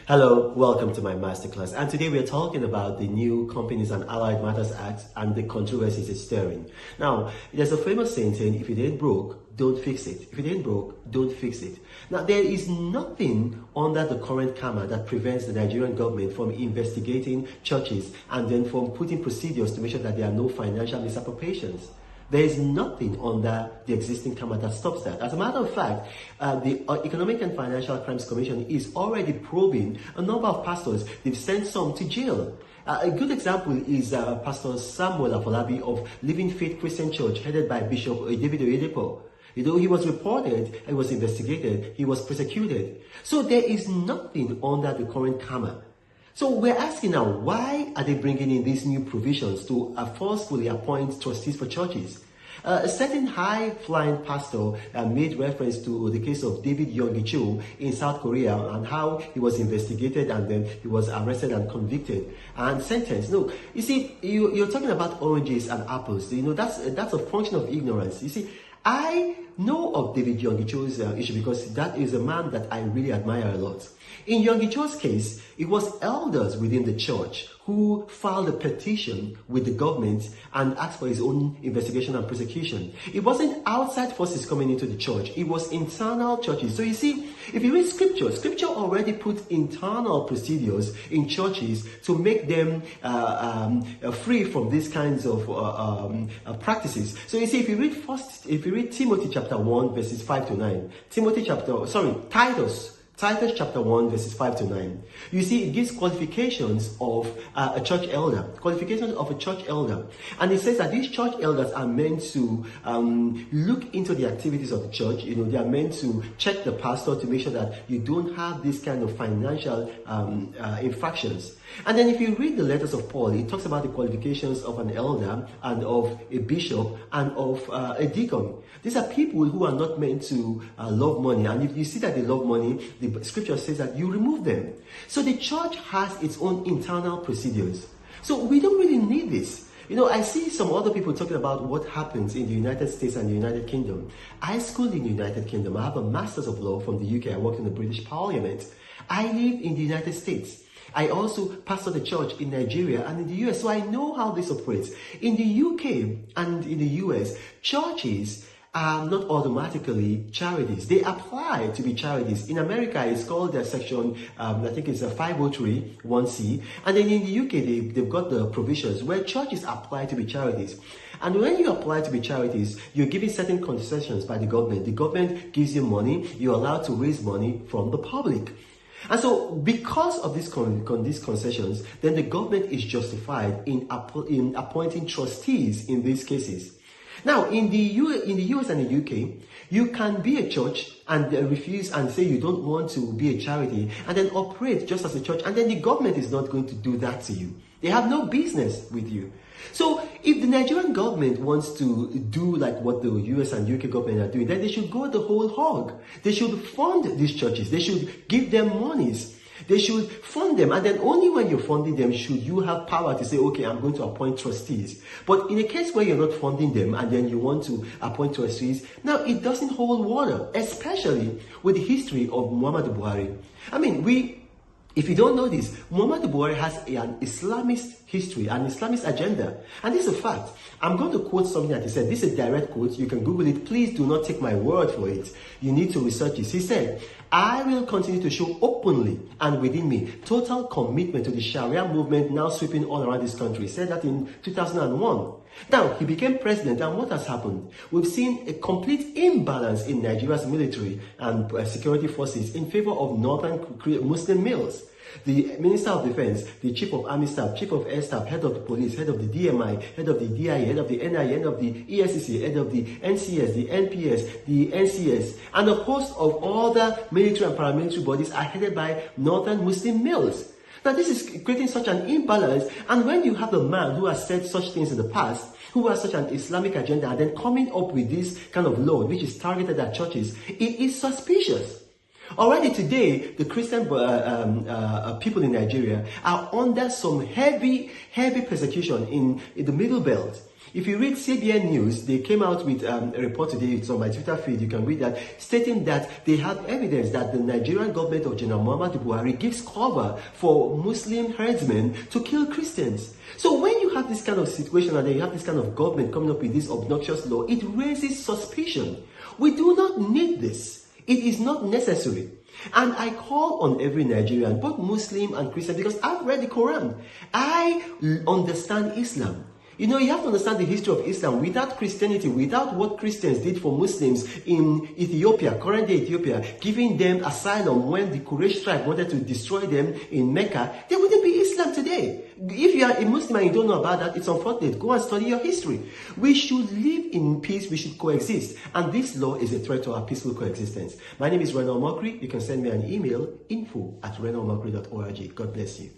Hello, welcome to my masterclass. And today we're talking about the new Companies and Allied Matters Act and the controversies it's stirring. Now, there's a famous saying, if it ain't broke, don't fix it. If it ain't broke, don't fix it. Now, there is nothing under the current CAMA that prevents the Nigerian government from investigating churches and then from putting procedures to make sure that there are no financial misappropriations. There is nothing under the existing CAMA that stops that. As a matter of fact, the Economic and Financial Crimes Commission is already probing a number of pastors. They've sent some to jail. A good example is Pastor Samuel Afolabi of Living Faith Christian Church, headed by Bishop David Oyedepo. You know, he was reported, he was investigated, he was prosecuted. So there is nothing under the current CAMA. So we're asking now, why are they bringing in these new provisions to forcefully appoint trustees for churches? A certain high-flying pastor made reference to the case of David Yonggi-cho in South Korea and how he was investigated and then he was arrested and convicted and sentenced. No, you see, you're talking about oranges and apples. You know, that's a function of ignorance. You see, I know of David Yonggi-cho's issue because that is a man that I really admire a lot. In Yonggi-cho's case, it was elders within the church who filed a petition with the government and asked for his own investigation and prosecution. It wasn't outside forces coming into the church, it was internal churches. So you see, if you read scripture already put internal procedures in churches to make them free from these kinds of practices. So you see, if you read Timothy chapter 1 verses 5 to 9, Titus chapter 1 verses 5 to 9. You see, it gives qualifications of a church elder. Qualifications of a church elder. And it says that these church elders are meant to look into the activities of the church. You know, they are meant to check the pastor to make sure that you don't have this kind of financial infractions. And then if you read the letters of Paul, it talks about the qualifications of an elder and of a bishop and of a deacon. These are people who are not meant to love money. And if you see that they love money, the scripture says that you remove them. So the church has its own internal procedures. So we don't really need this. You know, I see some other people talking about what happens in the United States and the United Kingdom. I schooled in the United Kingdom. I have a Master's of Law from the UK. I worked in the British Parliament. I live in the United States. I also pastor the church in Nigeria and in the US, so I know how this operates. In the UK and in the US, churches are not automatically charities. They apply to be charities. In America, it's called the section, I think it's a 503 1C. And then in the UK, they've got the provisions where churches apply to be charities. And when you apply to be charities, you're given certain concessions by the government. The government gives you money. You're allowed to raise money from the public. And so, because of these concessions, then the government is justified in appointing trustees in these cases. Now, in the US and the UK, you can be a church and refuse and say you don't want to be a charity and then operate just as a church, and then the government is not going to do that to you. They have no business with you. So if the Nigerian government wants to do like what the US and UK government are doing, then they should go the whole hog. They should fund these churches. They should give them monies. They should fund them, and then only when you're funding them should you have power to say, okay, I'm going to appoint trustees. But in a case where you're not funding them and then you want to appoint trustees, now it doesn't hold water, especially with the history of Muhammadu Buhari. I mean, if you don't know this, Muhammadu Buhari has an Islamist history, an Islamist agenda. And this is a fact. I'm going to quote something that he said. This is a direct quote. You can Google it. Please do not take my word for it. You need to research this. He said, I will continue to show openly and within me total commitment to the Sharia movement now sweeping all around this country. He said that in 2001. Now, he became president, and what has happened? We've seen a complete imbalance in Nigeria's military and security forces in favor of northern Muslim males. The Minister of Defense, the Chief of Army Staff, Chief of Air Staff, Head of the Police, Head of the DMI, Head of the DIA, Head of the NIA, Head of the ESCC, Head of the NCS, the NPS, the NCS, and a host of other military and paramilitary bodies are headed by northern Muslim males. Now, this is creating such an imbalance, and when you have a man who has said such things in the past, who has such an Islamic agenda, and then coming up with this kind of law, which is targeted at churches, it is suspicious. Already today, the Christian people in Nigeria are under some heavy persecution in the Middle Belt. If you read CBN News, they came out with a report today. It's on my Twitter feed. You can read that, stating that they have evidence that the Nigerian government of General Muhammadu Buhari gives cover for Muslim herdsmen to kill Christians. So when you have this kind of situation and then you have this kind of government coming up with this obnoxious law, it raises suspicion. We do not need this. It is not necessary. And I call on every Nigerian, both Muslim and Christian, because I've read the Quran. I understand Islam. You know, you have to understand the history of Islam. Without Christianity, without what Christians did for Muslims in Ethiopia, current day Ethiopia, giving them asylum when the Quraysh tribe wanted to destroy them in Mecca, there wouldn't be Islam today. If you are a Muslim and you don't know about that, it's unfortunate. Go and study your history. We should live in peace. We should coexist. And this law is a threat to our peaceful coexistence. My name is Renal Mokri. You can send me an email, info@renalmokri.org. God bless you.